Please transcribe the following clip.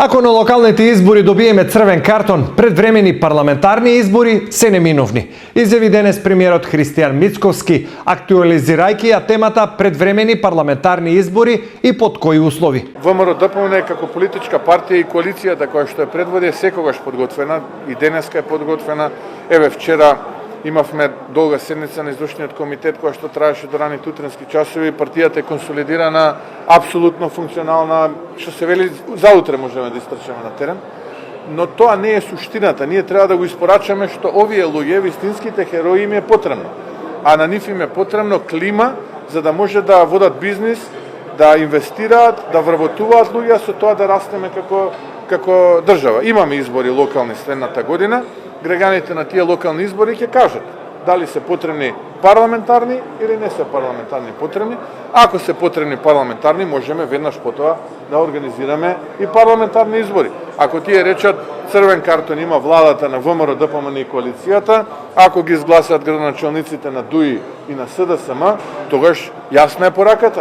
Ако на локалните избори добиеме црвен картон, предвремени парламентарни избори се неминовни. Изјави денес премиерот Христијан Мицковски, актуализирајќи ја темата предвремени парламентарни избори и под кои услови. ВМРО-ДПМН како политичка партија и коалицијата која што ја предводи секогаш подготвена и денеска е подготвена. Еве вчера имавме долга седница на извршниот комитет која што траеше до раните утренски часови. Партијата е консолидирана, апсолутно функционална, што се вели за утре можеме да истрчаме на терен. Но тоа не е суштината. Ние треба да го испорачаме што овие луѓе, вистинските херои, им е потребно. А на нив им е потребно клима за да може да водат бизнис, да инвестираат, да вработуваат луѓе, со тоа да растеме како држава. Имаме избори локални следната година. Граѓаните на тие локални избори ќе кажат дали се потребни парламентарни или не се парламентарни потребни. Ако се потребни парламентарни, можеме веднаш потоа да организираме и парламентарни избори. Ако тие речат црвен картон има владата на ВМРО-ДПМН и коалицијата, ако ги изгласат градоначалниците на ДУИ и на СДСМ, тогаш јасна е пораката.